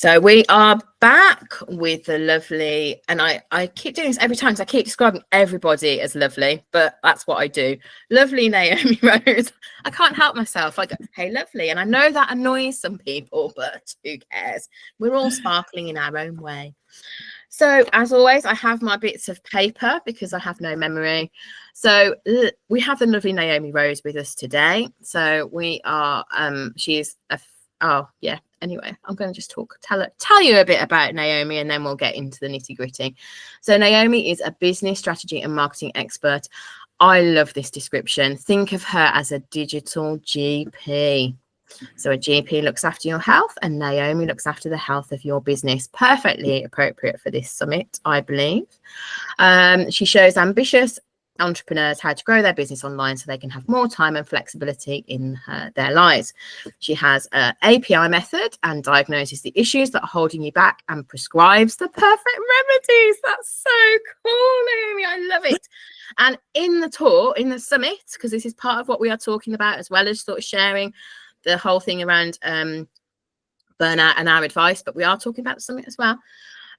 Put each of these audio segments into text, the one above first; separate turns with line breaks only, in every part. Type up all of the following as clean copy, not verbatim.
So we are back with the lovely, and I keep doing this every time because I keep describing everybody as lovely, but that's what I do. Lovely Naomi Rose. I can't help myself. I go, hey, lovely. And I know that annoys some people, but who cares? We're all sparkling in our own way. So as always, I have my bits of paper because I have no memory. So we have the lovely Naomi Rose with us today. So we are, she's oh yeah. Anyway, I'm going to just tell you a bit about Naomi, and then we'll get into the nitty gritty. So Naomi is a business strategy and marketing expert. I love this description. Think of her as a digital GP. So a GP looks after your health, and Naomi looks after the health of your business. Perfectly appropriate for this summit, I believe. She shows ambitious entrepreneurs how to grow their business online so they can have more time and flexibility in their lives. She has an API method and diagnoses the issues that are holding you back and prescribes the perfect remedies. That's so cool, Naomi. I love it. And in the summit, because this is part of what we are talking about, as well as sort of sharing the whole thing around burnout and our advice, but we are talking about the summit as well.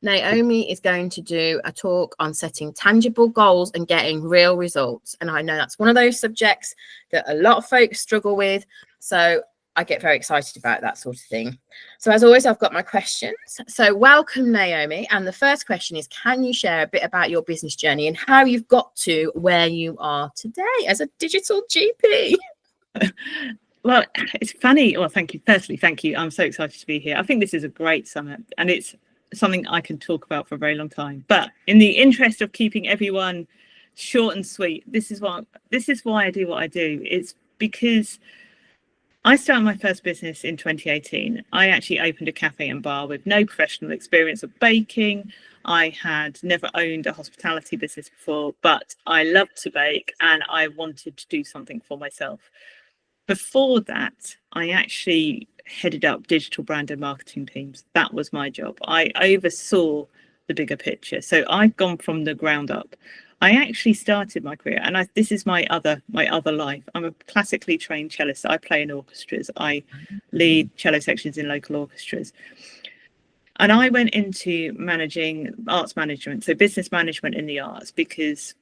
Naomi is going to do a talk on setting tangible goals and getting real results. And I know that's one of those subjects that a lot of folks struggle with. So I get very excited about that sort of thing. So as always, I've got my questions. So welcome, Naomi. And the first question is, can you share a bit about your business journey and how you've got to where you are today as a digital GP?
Well, it's funny. Well, thank you. Firstly, thank you. I'm so excited to be here. I think this is a great summit, and it's something I can talk about for a very long time. But in the interest of keeping everyone short and sweet, this is why I do what I do. It's because I started my first business in 2018. I actually opened a cafe and bar with no professional experience of baking. I had never owned a hospitality business before, but I loved to bake and I wanted to do something for myself. Before that, I actually headed up digital brand and marketing teams. That was my job. I oversaw the bigger picture. So I've gone from the ground up. I actually started my career, and this is my other life. I'm a classically trained cellist. I play in orchestras. I lead cello sections in local orchestras. And I went into managing arts management, so business management in the arts, because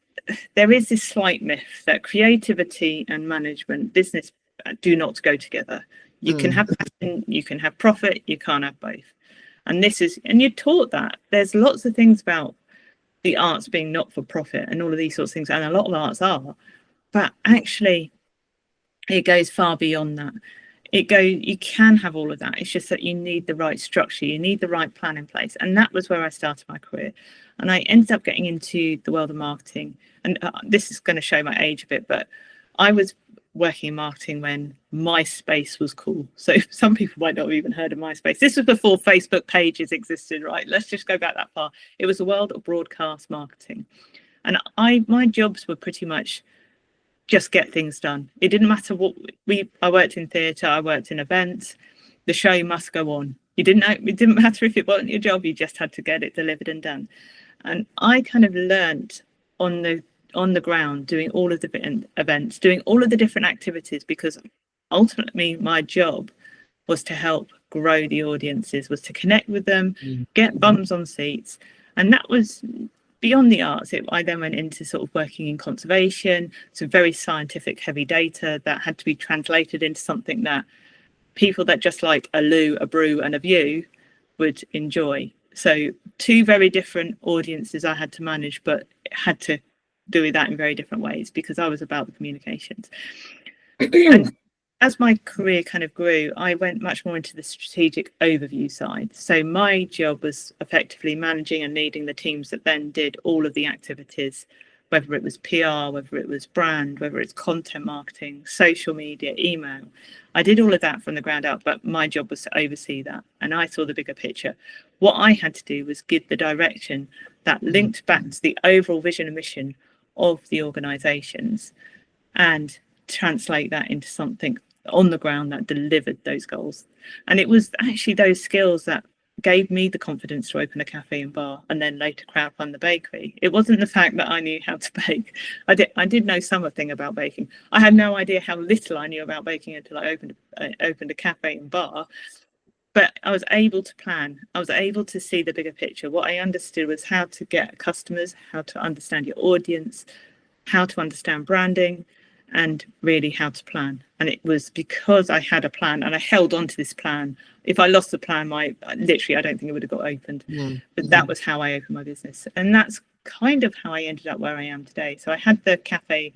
there is this slight myth that creativity and management, business, do not go together. You can have passion, you can have profit, you can't have both. And you're taught that. There's lots of things about the arts being not for profit and all of these sorts of things, and a lot of arts are, but actually it goes far beyond that. You can have all of that. It's just that you need the right structure, you need the right plan in place. And that was where I started my career. And I ended up getting into the world of marketing. And this is going to show my age a bit, but I was working in marketing when MySpace was cool. So some people might not have even heard of MySpace. This was before Facebook pages existed, right? Let's just go back that far. It was the world of broadcast marketing. And my jobs were pretty much just get things done. It didn't matter what I worked in theatre, I worked in events. The show must go on. It didn't matter if it wasn't your job, you just had to get it delivered and done. And I kind of learned on the ground, doing all of the events, doing all of the different activities, because ultimately my job was to help grow the audiences, was to connect with them, get bums on seats. And that was beyond the arts. I then went into sort of working in conservation, some very scientific heavy data that had to be translated into something that people that just like a loo, a brew and a view would enjoy. So two very different audiences I had to manage, but had to do that in very different ways because I was about the communications. And as my career kind of grew, I went much more into the strategic overview side. So my job was effectively managing and leading the teams that then did all of the activities, whether it was PR, whether it was brand, whether it's content marketing, social media, email. I did all of that from the ground up, but my job was to oversee that. And I saw the bigger picture. What I had to do was give the direction that linked back to the overall vision and mission of the organizations and translate that into something on the ground that delivered those goals. And it was actually those skills that gave me the confidence to open a cafe and bar and then later crowdfund the bakery. It wasn't the fact that I knew how to bake. I did know something about baking. I had no idea how little I knew about baking until I opened a cafe and bar. but I was able to plan. I was able to see the bigger picture. What I understood was how to get customers, how to understand your audience, how to understand branding, and really how to plan. And it was because I had a plan and I held on to this plan. If I lost the plan, literally, I don't think it would have got opened. But that was how I opened my business. And that's kind of how I ended up where I am today. So I had the cafe,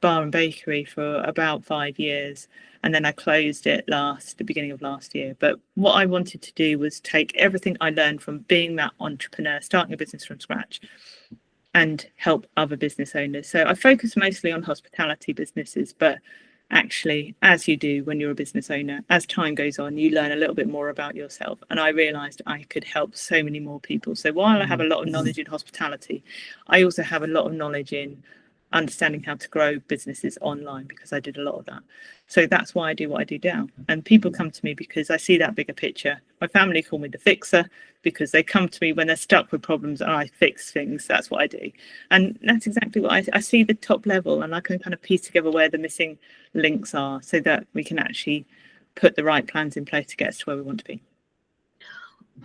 bar and bakery for about 5 years, and then I closed it the beginning of last year. But what I wanted to do was take everything I learned from being that entrepreneur, starting a business from scratch, and help other business owners. So I focus mostly on hospitality businesses, but actually, as you do when you're a business owner, as time goes on, you learn a little bit more about yourself. And I realized I could help so many more people. So while I have a lot of knowledge in hospitality, I also have a lot of knowledge in understanding how to grow businesses online, because I did a lot of that. So that's why I do what I do now. And people come to me because I see that bigger picture. My family call me the fixer because they come to me when they're stuck with problems and I fix things. That's what I do. And that's exactly what I see, the top level, and I can kind of piece together where the missing links are so that we can actually put the right plans in place to get us to where we want to be.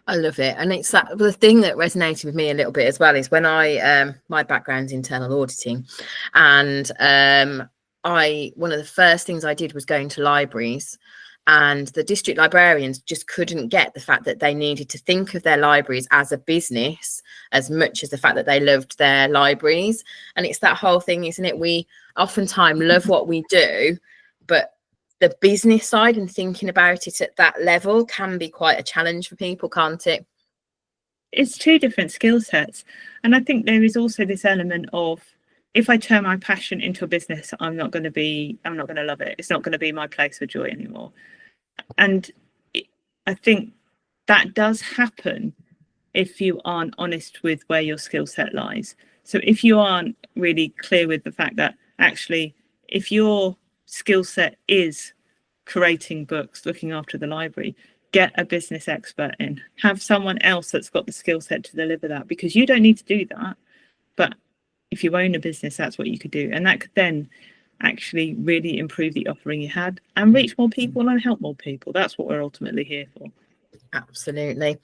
I love it. And it's that the thing that resonated with me a little bit as well is when I my background's internal auditing, and one of the first things I did was going to libraries, and the district librarians just couldn't get the fact that they needed to think of their libraries as a business as much as the fact that they loved their libraries. And it's that whole thing, isn't it? We oftentimes love what we do, but the business side and thinking about it at that level can be quite a challenge for people, can't it?
It's two different skill sets. And I think there is also this element of, if I turn my passion into a business, I'm not going to love it. It's not going to be my place of joy anymore. And I think that does happen if you aren't honest with where your skill set lies. So if you aren't really clear with the fact that actually, if your skill set is creating books, looking after the library, get a business expert in, have someone else that's got the skill set to deliver that, because you don't need to do that. But if you own a business, that's what you could do. And that could then actually really improve the offering you had and reach more people and help more people. That's what we're ultimately here for.
Absolutely.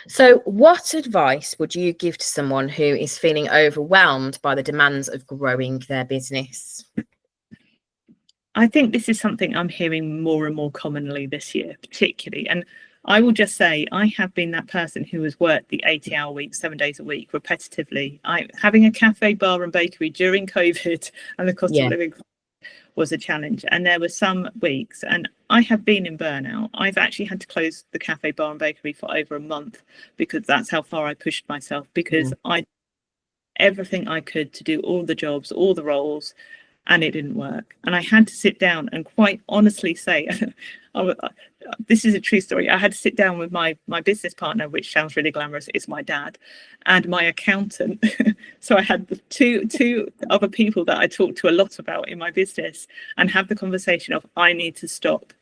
So what advice would you give to someone who is feeling overwhelmed by the demands of growing their business?
I think this is something I'm hearing more and more commonly this year, particularly. And I will just say, I have been that person who has worked the 80-hour week, 7 days a week, repetitively. Having a cafe, bar and bakery during COVID and the cost of living was a challenge. And there were some weeks, and I have been in burnout. I've actually had to close the cafe, bar and bakery for over a month because that's how far I pushed myself, because I did everything I could to do all the jobs, all the roles, and it didn't work. And I had to sit down and quite honestly say, this is a true story. I had to sit down with my business partner, which sounds really glamorous, is my dad, and my accountant. So I had the two other people that I talked to a lot about in my business, and have the conversation of, I need to stop.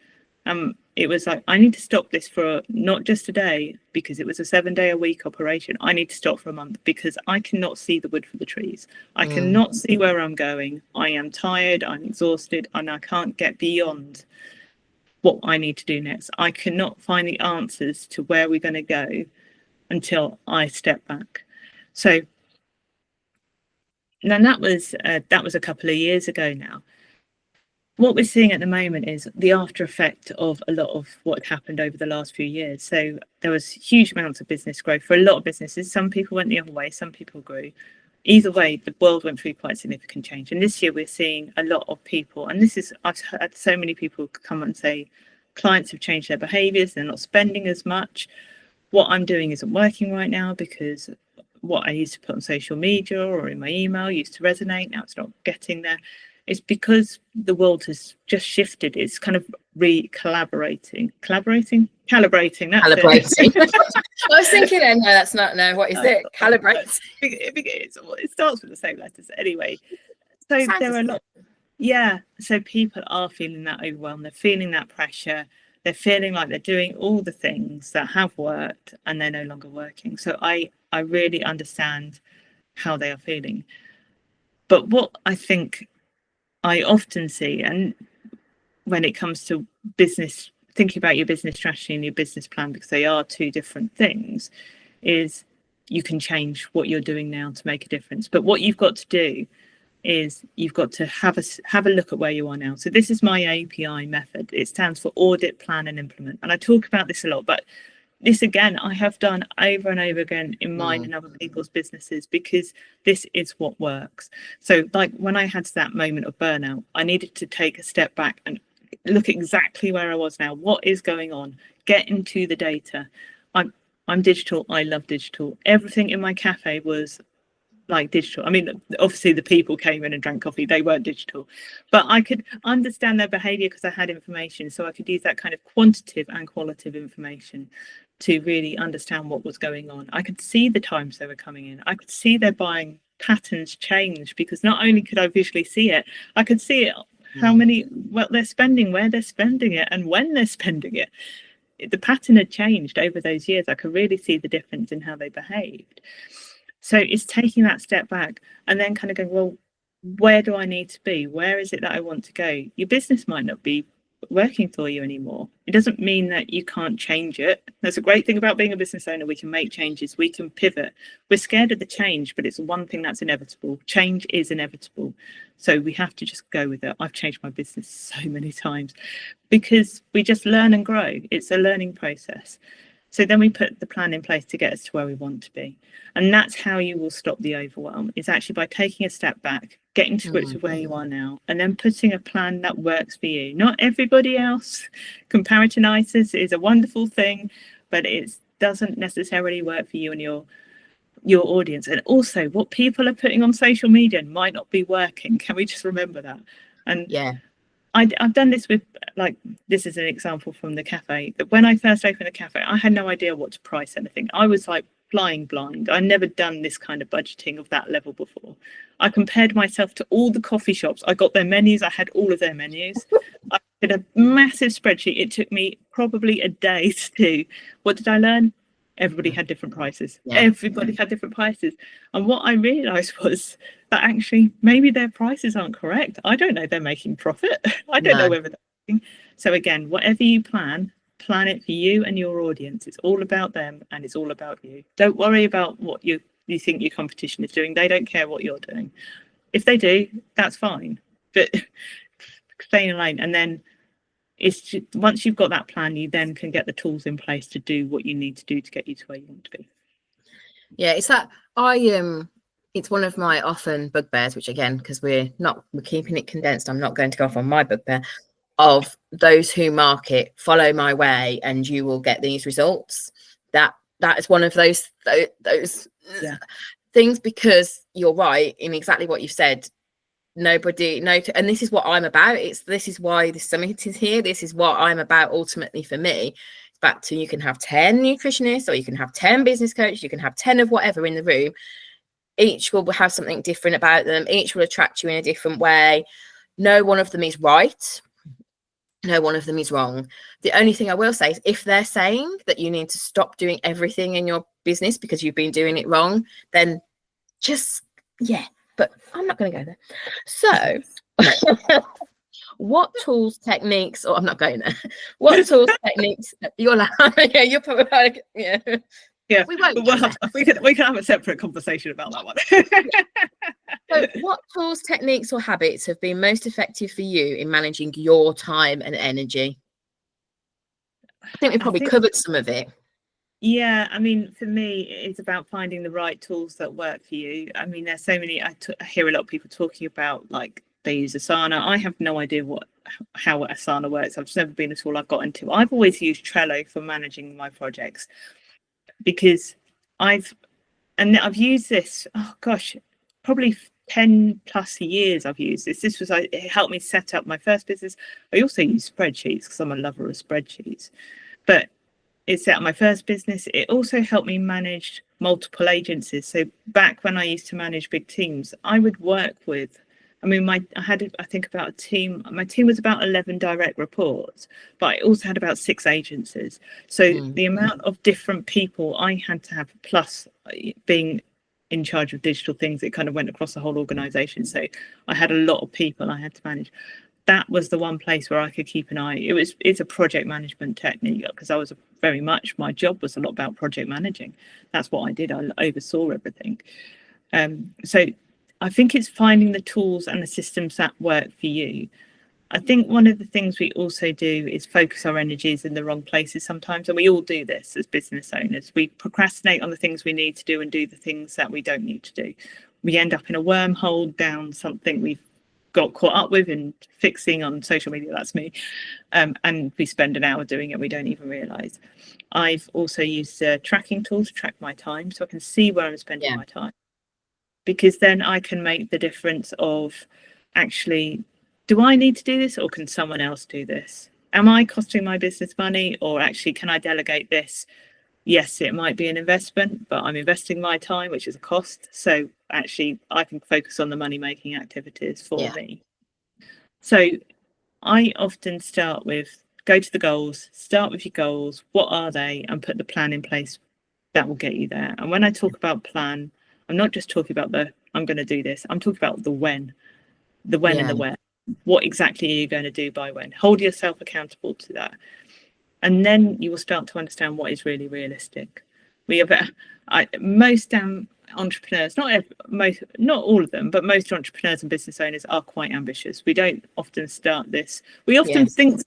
It was like, I need to stop this for not just a day, because it was a 7-day-a-week operation. I need to stop for a month because I cannot see the wood for the trees. I cannot see where I'm going. I am tired, I'm exhausted, and I can't get beyond what I need to do next. I cannot find the answers to where we're going to go until I step back. So now that was a couple of years ago now. What we're seeing at the moment is the after effect of a lot of what happened over the last few years. So there was huge amounts of business growth for a lot of businesses. Some people went the other way, some people grew. Either way, the world went through quite significant change. And this year we're seeing a lot of people, and I've had so many people come and say, clients have changed their behaviors, they're not spending as much. What I'm doing isn't working right now because what I used to put on social media or in my email used to resonate. Now it's not getting there. It's because the world has just shifted. It's kind of calibrating.
Calibrating. I was thinking, no, that's not. No, what is it? Calibrate.
It starts with the same letters anyway. So there are a lot. Yeah. So people are feeling that overwhelm. They're feeling that pressure. They're feeling like they're doing all the things that have worked and they're no longer working. So I really understand how they are feeling. But what I think I often see, and when it comes to business thinking about your business strategy and your business plan, because they are two different things, is you can change what you're doing now to make a difference. But what you've got to do is you've got to have a look at where you are now. So this is my API method. It stands for audit, plan and implement. And I talk about this a lot, but this again, I have done over and over again in mine and other people's businesses, because this is what works. So like when I had that moment of burnout, I needed to take a step back and look exactly where I was now. What is going on? Get into the data. I'm digital. I love digital. Everything in my cafe was like digital. I mean, obviously the people came in and drank coffee, they weren't digital, but I could understand their behavior because I had information. So I could use that kind of quantitative and qualitative information to really understand what was going on. I could see the times they were coming in. I could see their buying patterns change, because not only could I visually see it, I could see it, how many, what they're spending, where they're spending it, and when they're spending it. The pattern had changed over those years. I could really see the difference in how they behaved. So it's taking that step back and then kind of going, well, where do I need to be? Where is it that I want to go? Your business might not be working for you anymore. It doesn't mean that you can't change it. That's a great thing about being a business owner. We can make changes, we can pivot. We're scared of the change, but it's one thing that's inevitable. Change is inevitable. So we have to just go with it. I've changed my business so many times because we just learn and grow. It's a learning process. So then we put the plan in place to get us to where we want to be. And that's how you will stop the overwhelm. It's actually by taking a step back, getting to grips with where you are now, and then putting a plan that works for you. Not everybody else. Comparisonitis is a wonderful thing, but it doesn't necessarily work for you and your audience. And also what people are putting on social media might not be working. Can we just remember that? And
yeah,
I've done this with, like, this is an example from the cafe, that when I first opened the cafe, I had no idea what to price anything. I was like flying blind. I'd never done this kind of budgeting of that level before. I compared myself to all the coffee shops. I got their menus. I had all of their menus. I did a massive spreadsheet. It took me probably a day to do. What did I learn? Everybody had different prices. Everybody had different prices. And what I realized was that actually maybe their prices aren't correct. I don't know, they're making profit. I don't know whether they're making. So again, whatever you plan it for you and your audience. It's all about them and it's all about you. Don't worry about what you think your competition is doing. They don't care what you're doing. If they do, that's fine. But stay in line. And then it's just, once you've got that plan, you then can get the tools in place to do what you need to do to get you to where you want to be.
Yeah, it's that it's one of my often bugbears, which again, because we're keeping it condensed, I'm not going to go off on my bugbear of those who market, follow my way and you will get these results. That is one of those things, because you're right in exactly what you've said. And this is what I'm about. This is why this summit is here. This is what I'm about ultimately for me. It's back to, you can have 10 nutritionists or you can have 10 business coaches, you can have 10 of whatever in the room. Each will have something different about them. Each will attract you in a different way. No one of them is right. No one of them is wrong. The only thing I will say is, if they're saying that you need to stop doing everything in your business because you've been doing it wrong, then just, but I'm not going to go there. So what tools, techniques, or I'm not going there. What tools, techniques, you're like, you're probably like, we won't.
We can have a separate conversation about that one.
So what tools, techniques or habits have been most effective for you in managing your time and energy? I think we probably covered some of it.
Yeah, I mean, for me, it's about finding the right tools that work for you. I mean, there's so many, I hear a lot of people talking about, like, they use Asana. I have no idea how Asana works. I've just never been a tool I've got into. I've always used Trello for managing my projects, because I've used this, probably 10 plus years I've used this. It helped me set up my first business. I also use spreadsheets because I'm a lover of spreadsheets, but it set up my first business. It also helped me manage multiple agencies. So back when I used to manage big teams, I would work with, my team was about 11 direct reports, but I also had about 6 agencies. So the amount of different people I had to have, plus being in charge of digital things, it kind of went across the whole organization. So I had a lot of people I had to manage. that was the one place where I could keep an eye. It's a project management technique, because I was very much, my job was a lot about project managing. That's what I did. I oversaw everything. So I think it's finding the tools and the systems that work for you. I think one of the things we also do is focus our energies in the wrong places sometimes, and we all do this as business owners. We procrastinate on the things we need to do and do the things that we don't need to do. We end up in a wormhole down something we've got caught up with and fixing on social media. That's me. And we spend an hour doing it, we don't even realize. I've also used a tracking tool to track my time, so I can see where I'm spending my time, because then I can make the difference of, actually, do I need to do this, or can someone else do this? Am I costing my business money, or actually can I delegate this? Yes, it might be an investment, but I'm investing my time, which is a cost. So actually I can focus on the money making activities for me. So I often start with, go to the goals, start with your goals. What are they? And put the plan in place that will get you there. And when I talk about plan, I'm not just talking about I'm going to do this. I'm talking about the when and the where. What exactly are you going to do by when? Hold yourself accountable to that. And then you will start to understand what is really realistic. Most entrepreneurs, not all of them, but most entrepreneurs and business owners are quite ambitious. We don't often start this. We often think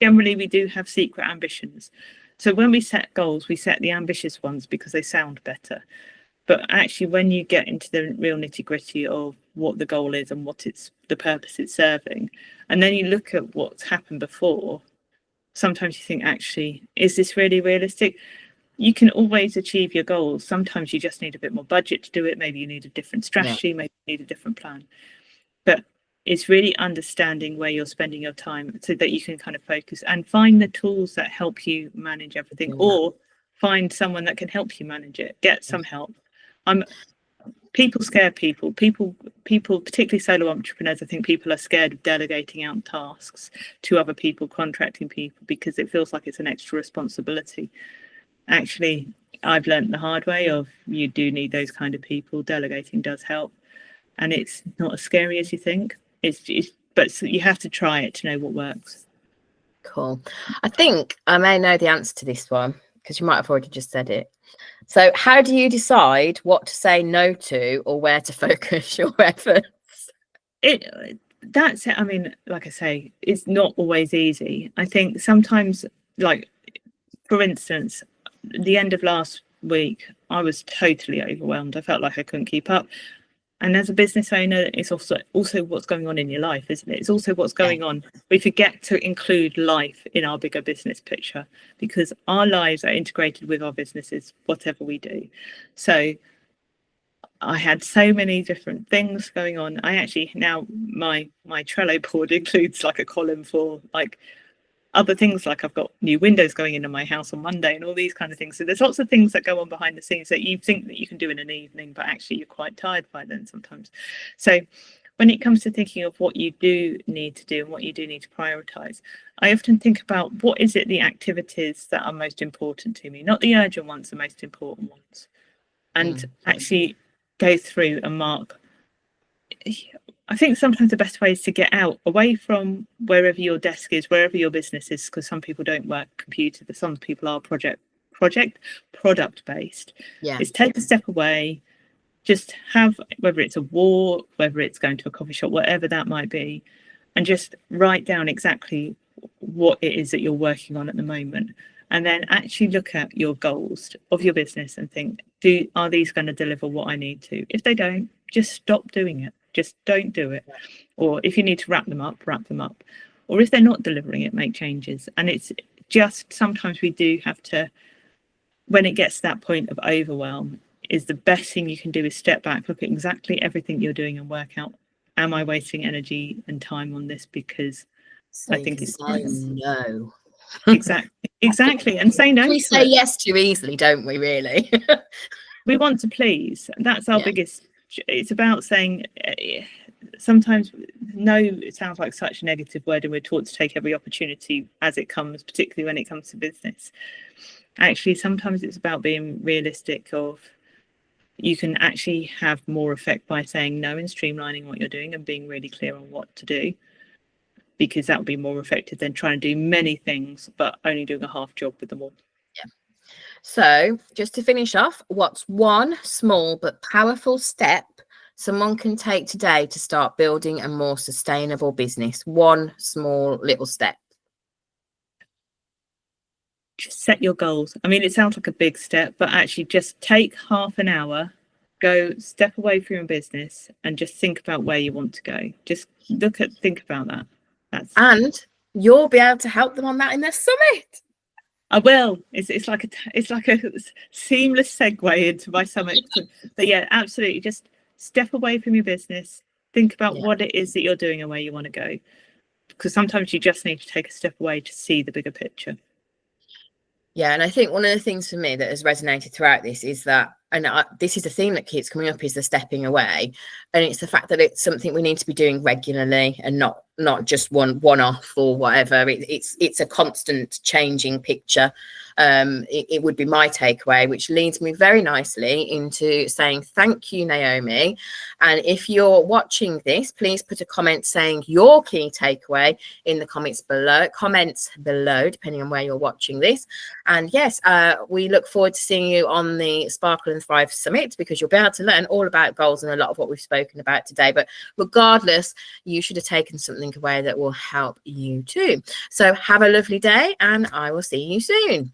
generally we do have secret ambitions. So when we set goals, we set the ambitious ones because they sound better. But actually, when you get into the real nitty gritty of what the goal is and what the purpose it's serving, and then you look at what's happened before, sometimes you think, actually, is this really realistic? You can always achieve your goals. Sometimes you just need a bit more budget to do it. Maybe you need a different strategy, maybe you need a different plan. But it's really understanding where you're spending your time so that you can kind of focus and find the tools that help you manage everything, or find someone that can help you manage it. Get some help. People scare people, particularly solo entrepreneurs. I think people are scared of delegating out tasks to other people, contracting people, because it feels like it's an extra responsibility. Actually, I've learned the hard way of, you do need those kind of people. Delegating does help, and it's not as scary as you think. But you have to try it to know what works.
Cool. I think I may know the answer to this one, because you might have already just said it. So how do you decide what to say no to, or where to focus your efforts?
That's it. I mean, like I say, it's not always easy. I think sometimes, like, for instance, the end of last week, I was totally overwhelmed. I felt like I couldn't keep up. And as a business owner, it's also what's going on in your life, isn't it? It's also what's going on. We forget to include life in our bigger business picture, because our lives are integrated with our businesses, whatever we do. So I had so many different things going on. I actually, now my Trello board includes like a column for like other things, like I've got new windows going into my house on Monday and all these kind of things. So there's lots of things that go on behind the scenes that you think that you can do in an evening, but actually you're quite tired by then sometimes. So when it comes to thinking of what you do need to do and what you do need to prioritize, I often think about, what is it, the activities that are most important to me, not the urgent ones, the most important ones, and actually go through and mark. I think sometimes the best way is to get out, away from wherever your desk is, wherever your business is, because some people don't work computer, but some people are product based. Is take a step away, just have, whether it's a walk, whether it's going to a coffee shop, whatever that might be, and just write down exactly what it is that you're working on at the moment. And then actually look at your goals of your business and think, are these going to deliver what I need to? If they don't, just stop doing it. Just don't do it. Or if you need to wrap them up. Or if they're not delivering it, make changes. And it's just, sometimes we do have to, when it gets to that point of overwhelm, is the best thing you can do is step back, look at exactly everything you're doing and work out, am I wasting energy and time on this? Because I think it's
no.
Exactly. And say no.
We say yes too easily, don't we, really?
We want to please. That's our biggest. It's about saying, sometimes no, it sounds like such a negative word, and we're taught to take every opportunity as it comes, particularly when it comes to business. Actually, sometimes it's about being realistic of, you can actually have more effect by saying no and streamlining what you're doing and being really clear on what to do. because that would be more effective than trying to do many things but only doing a half job with them all.
So just to finish off, what's one small but powerful step someone can take today to start building a more sustainable business? One small little step.
Just set your goals. I mean, it sounds like a big step, but actually just take half an hour, go step away from your business and just think about where you want to go. Just think about that.
And you'll be able to help them on that in their summit.
I will. It's like a seamless segue into my summit. But yeah, absolutely. Just step away from your business. Think about what it is that you're doing and where you want to go. Because sometimes you just need to take a step away to see the bigger picture.
Yeah, and I think one of the things for me that has resonated throughout this is that, and this is a theme that keeps coming up, is the stepping away, and it's the fact that it's something we need to be doing regularly and not just one off or whatever. It's a constant changing picture. It would be my takeaway, which leads me very nicely into saying thank you, Naomi. And if you're watching this, please put a comment saying your key takeaway in the comments below, depending on where you're watching this. And yes, we look forward to seeing you on the Sparkle and Thrive Summit, because you'll be able to learn all about goals and a lot of what we've spoken about today. But regardless, you should have taken something away that will help you too. So have a lovely day, and I will see you soon.